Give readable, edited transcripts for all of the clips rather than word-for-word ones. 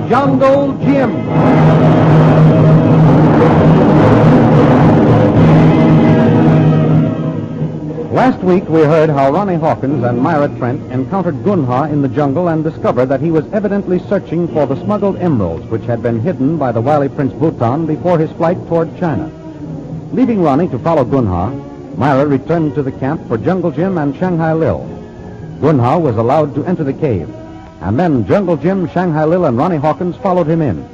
Jungle Jim. Last week we heard how Ronnie Hawkins and Myra Trent encountered Gunha in the jungle and discovered that he was evidently searching for the smuggled emeralds which had been hidden by the wily Prince Bhutan before his flight toward China. Leaving Ronnie to follow Gunha, Myra returned to the camp for Jungle Jim and Shanghai Lil. Gunha was allowed to enter the cave, and then Jungle Jim, Shanghai Lil, and Ronnie Hawkins followed him in.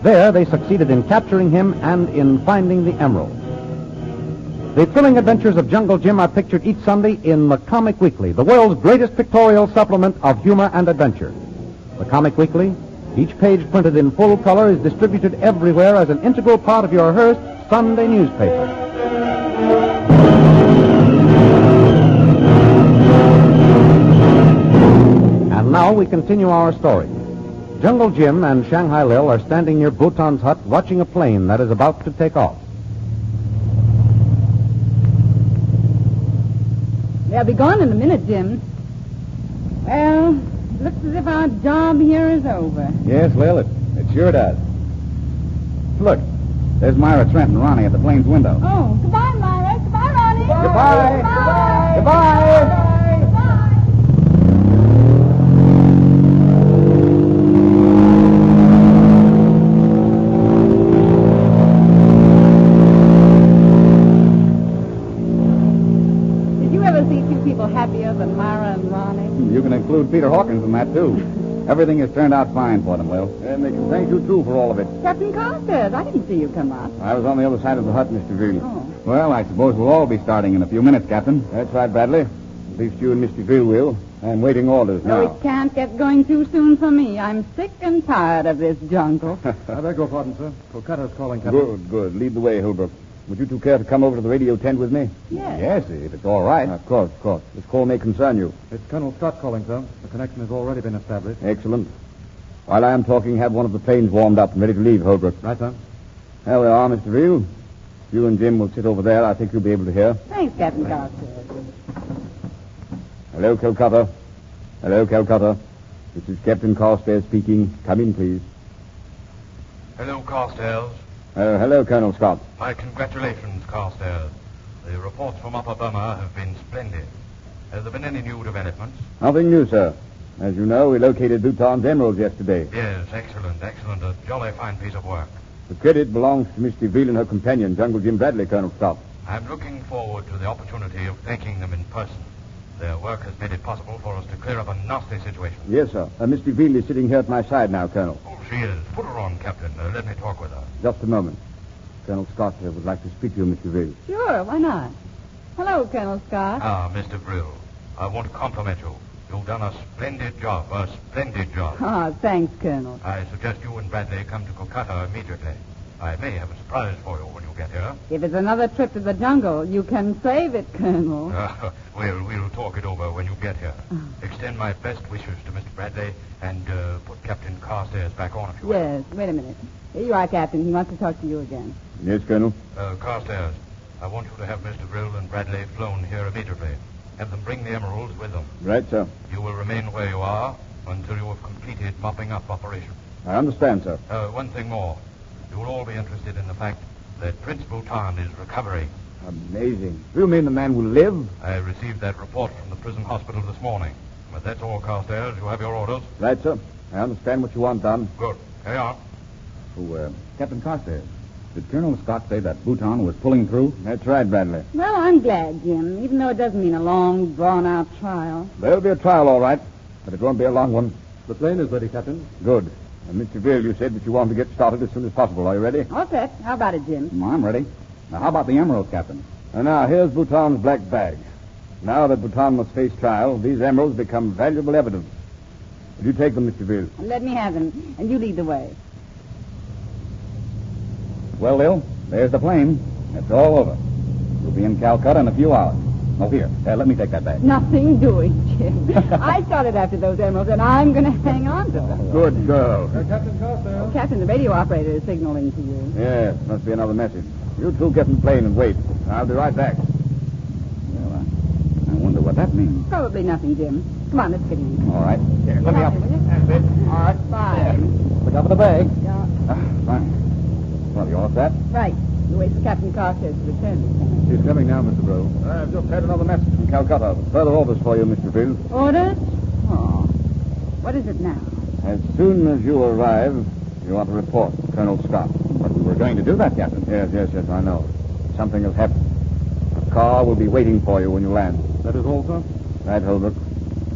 There they succeeded in capturing him and in finding the emeralds. The thrilling adventures of Jungle Jim are pictured each Sunday in the Comic Weekly, the world's greatest pictorial supplement of humor and adventure. The Comic Weekly, each page printed in full color, is distributed everywhere as an integral part of your Hearst Sunday newspaper. And now we continue our story. Jungle Jim and Shanghai Lil are standing near Bhutan's hut watching a plane that is about to take off. They'll be gone in a minute, Jim. Well, looks as if our job here is over. Yes, Lil, it sure does. Look, there's Myra Trent and Ronnie at the plane's window. Oh, goodbye, Myra. Goodbye, Ronnie. Goodbye. Goodbye. Goodbye. Happier than Myra and Ronnie? You can include Peter Hawkins in that, too. Everything has turned out fine for them, Lil. And they can thank you, too, for all of it. Captain Carstairs, I didn't see you come up. I was on the other side of the hut, Mr. Veal. Oh. Well, I suppose we'll all be starting in a few minutes, Captain. That's right, Bradley. At least you and Mr. Veal will. I'm waiting orders now. No, it can't get going too soon for me. I'm sick and tired of this jungle. I beg your pardon, sir. Kolkata's calling, Captain. Good. Lead the way, Hilbrook. Would you two care to come over to the radio tent with me? Yes. Yes, if it's all right. Of course. This call may concern you. It's Colonel Scott calling, sir. The connection has already been established. Excellent. While I am talking, have one of the planes warmed up and ready to leave, Holbrook. Right, sir. There we are, Mr. Veal. You and Jim will sit over there. I think you'll be able to hear. Thanks, Captain Carstairs. Hello, Calcutta. Hello, Calcutta. This is Captain Carstairs speaking. Come in, please. Hello, Carstairs. Hello, Colonel Scott. My congratulations, Carstairs. The reports from Upper Burma have been splendid. Has there been any new developments? Nothing new, sir. As you know, we located Bhutan's emeralds yesterday. Yes, excellent. A jolly fine piece of work. The credit belongs to Miss DeVille and her companion, Jungle Jim Bradley, Colonel Scott. I'm looking forward to the opportunity of thanking them in person. Their work has made it possible for us to clear up a nasty situation. Yes, sir. Miss DeVille is sitting here at my side now, Colonel. Oh, she is. Put her on, Captain. Let me talk with her. Just a moment. Colonel Scott would like to speak to you, Miss DeVille. Sure, why not? Hello, Colonel Scott. Mr. Brill. I want to compliment you. You've done a splendid job. Oh, thanks, Colonel. I suggest you and Bradley come to Kolkata immediately. I may have a surprise for you when you get here. If it's another trip to the jungle, you can save it, Colonel. We'll talk it over when you get here. Extend my best wishes to Mr. Bradley and put Captain Carstairs back on if you will. Yes, wait a minute. Here you are, Captain. He wants to talk to you again. Yes, Colonel? Carstairs, I want you to have Mr. Brill and Bradley flown here immediately. Have them bring the emeralds with them. Right, sir. You will remain where you are until you have completed mopping up operation. I understand, sir. One thing more. You will all be interested in the fact that Prince Bhutan is recovering. Amazing. Do you mean the man will live? I received that report from the prison hospital this morning. But that's all, Carstairs. You have your orders. Right, sir. I understand what you want done. Good. Carry on. So, Captain Carstairs, did Colonel Scott say that Bhutan was pulling through? That's right, Bradley. Well, I'm glad, Jim, even though it doesn't mean a long, drawn-out trial. There'll be a trial, all right, but it won't be a long one. The plane is ready, Captain. Good. And Mr. Veal, you said that you want to get started as soon as possible. Are you ready? All set. How about it, Jim? I'm ready. Now, how about the emeralds, Captain? And now, here's Bhutan's black bag. Now that Bhutan must face trial, these emeralds become valuable evidence. Will you take them, Mr. Veal? Let me have them, and you lead the way. Well, Lil, there's the plane. It's all over. We'll be in Calcutta in a few hours. Oh, here. Let me take that bag. Nothing doing, Jim. I started after those emeralds, and I'm going to hang on to them. Good girl. Captain Carstairs. Captain, the radio operator is signaling to you. Yes, must be another message. You two get in the plane and wait. I'll be right back. Well, I wonder what that means. Probably nothing, Jim. Come on, let's get in. All right. Here, let me help you. That's it. All right. Bye. Look Look out for the bag. Yeah. Fine. Well, you all set? Right. You wait for Captain Carstairs to return, Lieutenant. She's coming now, Mr. Brew. I've just had another message from Calcutta. Further orders for you, Mr. Field. Orders? Oh. What is it now? As soon as you arrive, you are to report to Colonel Scott. But we're going to do that, Captain. Yes, I know. Something has happened. A car will be waiting for you when you land. That is all, sir? Right, Holbrook.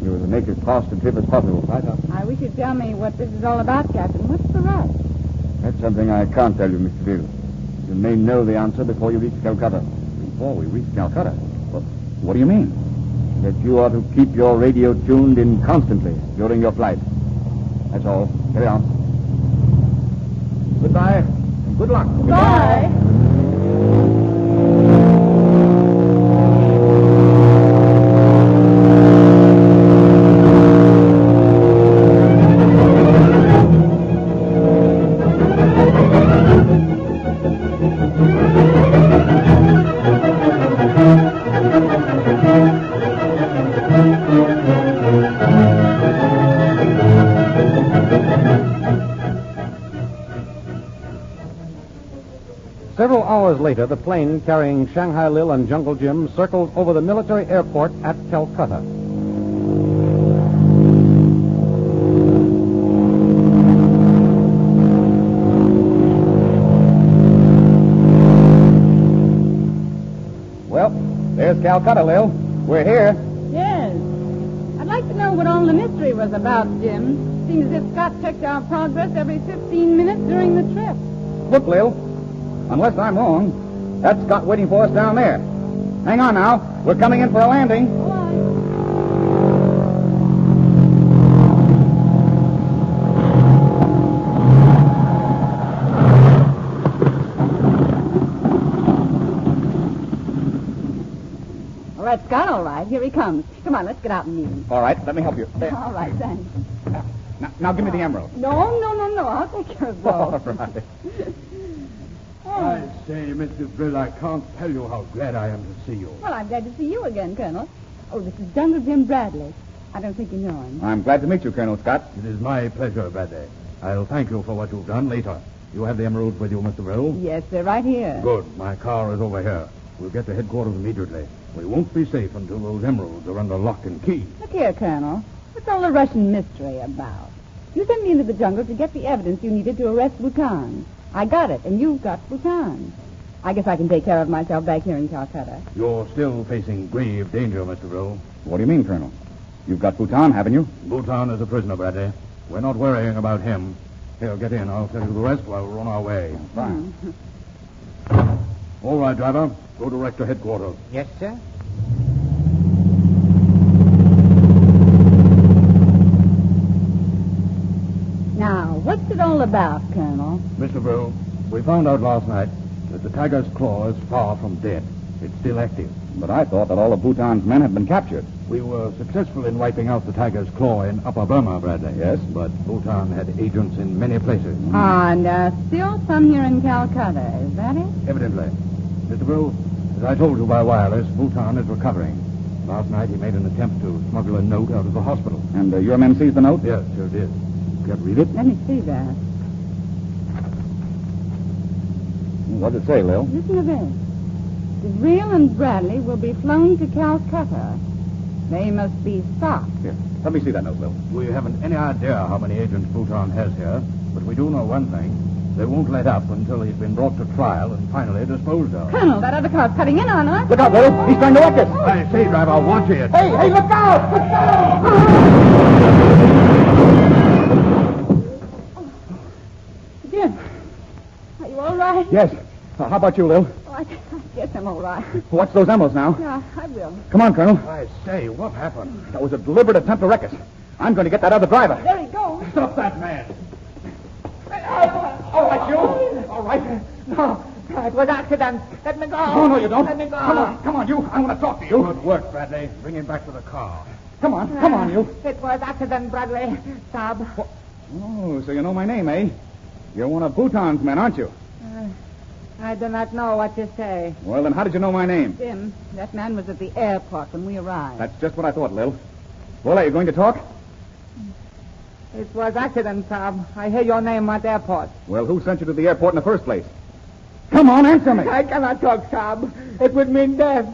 You will make as fast a trip as possible. Right, sir. I wish you'd tell me what this is all about, Captain. What's the rush? That's something I can't tell you, Mr. Field. You may know the answer before you reach Calcutta. Before we reach Calcutta? What do you mean? That you are to keep your radio tuned in constantly during your flight. That's all. Carry on. Goodbye, and good luck. Goodbye. Several hours later, the plane carrying Shanghai Lil and Jungle Jim circled over the military airport at Calcutta. Well, there's Calcutta, Lil. We're here. Yes. I'd like to know what all the mystery was about, Jim. Seems as if Scott checked our progress every 15 minutes during the trip. Look, Lil. Unless I'm wrong, that's Scott waiting for us down there. Hang on now. We're coming in for a landing. All right. Well, that's Scott, all right. Here he comes. Come on, let's get out and meet him. All right, let me help you. There. All right, thanks. Now give me the emerald. No. I'll take care of All those. right. I say, Mr. Brill, I can't tell you how glad I am to see you. Well, I'm glad to see you again, Colonel. Oh, this is Jungle Jim Bradley. I don't think you know him. I'm glad to meet you, Colonel Scott. It is my pleasure, Bradley. I'll thank you for what you've done later. You have the emeralds with you, Mr. Brill? Yes, they're right here. Good. My car is over here. We'll get to headquarters immediately. We won't be safe until those emeralds are under lock and key. Look here, Colonel. What's all the Russian mystery about? You sent me into the jungle to get the evidence you needed to arrest Bhutan. I got it, and you've got Bhutan. I guess I can take care of myself back here in Calcutta. You're still facing grave danger, Mr. Brill. What do you mean, Colonel? You've got Bhutan, haven't you? Bhutan is a prisoner, Bradley. We're not worrying about him. Here, get in. I'll tell you the rest while we're on our way. Fine. All right, driver. Go direct to headquarters. Yes, sir. Now, what's it all about, Colonel? Mr. Brill, we found out last night that the tiger's claw is far from dead. It's still active. But I thought that all of Bhutan's men had been captured. We were successful in wiping out the tiger's claw in Upper Burma, Bradley. Yes? But Bhutan had agents in many places. And still some here in Calcutta, is that it? Evidently. Mr. Brill, as I told you by wireless, Bhutan is recovering. Last night he made an attempt to smuggle a note out of the hospital. And your men seized the note? Yes, sure did. Can't read it? Let me see that. What did it say, Lil? Listen to this. Israel and Bradley will be flown to Calcutta. They must be stopped. Here, let me see that note, Lil. We haven't any idea how many agents Bhutan has here, but we do know one thing. They won't let up until he's been brought to trial and finally disposed of. Colonel, that other car's cutting in on us. Look out, Lil. He's trying to wreck us. I say, driver, watch it. Hey, look out! Look out! Jim, are you all right? Yes. How about you, Lil? Oh, I guess I'm all right. Watch those emeralds now. Yeah, I will. Come on, Colonel. I say, what happened? That was a deliberate attempt to wreck us. I'm going to get that other driver. There he goes. Stop that man. All right, you. All right. No, it was accident. Let me go. No, you don't. Let me go. Come on, you. I want to talk to you. Good work, Bradley. Bring him back to the car. Come on, you. It was accident, Bradley. Sab. Oh, so you know my name, eh? You're one of Bhutan's men, aren't you? I do not know what to say. Well, then how did you know my name? Jim, that man was at the airport when we arrived. That's just what I thought, Lil. Well, are you going to talk? It was accident, Saab. I hear your name at the airport. Well, who sent you to the airport in the first place? Come on, answer me. I cannot talk, Saab. It would mean death.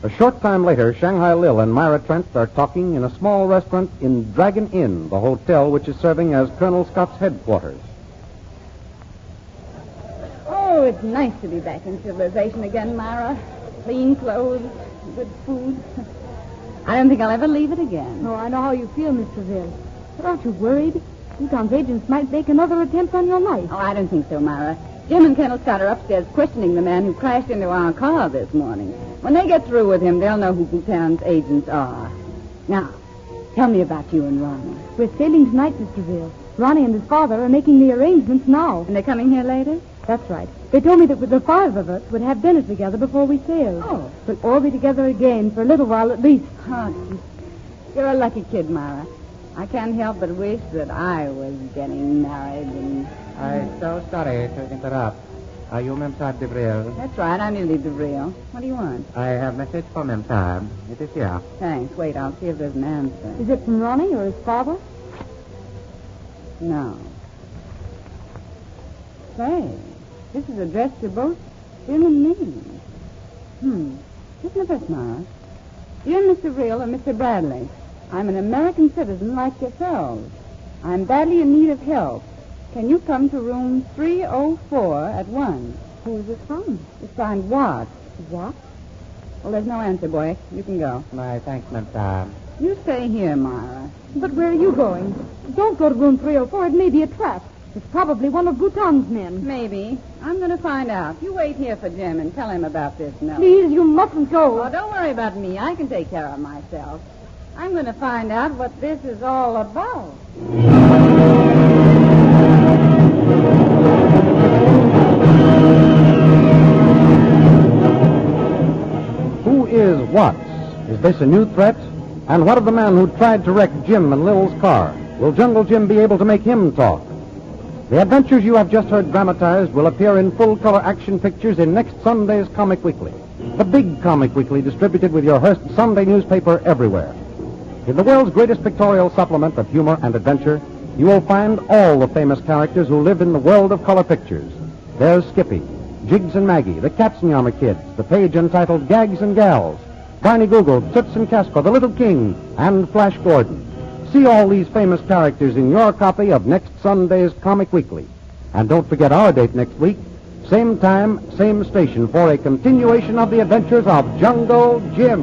A short time later, Shanghai Lil and Myra Trent are talking in a small restaurant in Dragon Inn, the hotel which is serving as Colonel Scott's headquarters. Oh, it's nice to be back in civilization again, Myra. Clean clothes, good food. I don't think I'll ever leave it again. Oh, I know how you feel, Mr. Ville. But aren't you worried? Bhutan's agents might make another attempt on your life. Oh, I don't think so, Myra. Jim and Colonel Scott are upstairs questioning the man who crashed into our car this morning. When they get through with him, they'll know who Bhutan's agents are. Now, tell me about you and Ronnie. We're sailing tonight, Mr. Ville. Ronnie and his father are making the arrangements now. And they're coming here later? That's right. They told me that the five of us would have dinner together before we sail. Oh. We'll all be together again for a little while at least. Oh, you're a lucky kid, Myra. I can't help but wish that I was getting married and... I'm so sorry to interrupt. Are you Memsahib Devril? That's right, I'm Lily DeVril. What do you want? I have a message for Memsahib. It is here. Thanks. Wait, I'll see if there's an answer. Is it from Ronnie or his father? No. Say, this is addressed to both Jim and me. Listen to this, Myra. Dear Mr. Real and Mr. Bradley, I'm an American citizen like yourselves. I'm badly in need of help. Can you come to room 304 at 1? Who's it from? It's signed Watts. What? Well, there's no answer, boy. You can go. My thanks, Memsahib. You stay here, Myra. But where are you going? Don't go to room 304. It may be a trap. It's probably one of Bhutan's men. Maybe. I'm going to find out. You wait here for Jim and tell him about this note. Please, you mustn't go. Oh, don't worry about me. I can take care of myself. I'm going to find out what this is all about. Who is Watts? Is this a new threat? And what of the man who tried to wreck Jim and Lil's car? Will Jungle Jim be able to make him talk? The adventures you have just heard dramatized will appear in full-color action pictures in next Sunday's Comic Weekly, the big Comic Weekly distributed with your Hearst Sunday newspaper everywhere. In the world's greatest pictorial supplement of humor and adventure, you will find all the famous characters who live in the world of color pictures. There's Skippy, Jiggs and Maggie, the Katzenjammer Kids, the page entitled Gags and Gals, Barney Google, Toots and Casper, the Little King, and Flash Gordon. See all these famous characters in your copy of next Sunday's Comic Weekly. And don't forget our date next week, same time, same station, for a continuation of the adventures of Jungle Jim.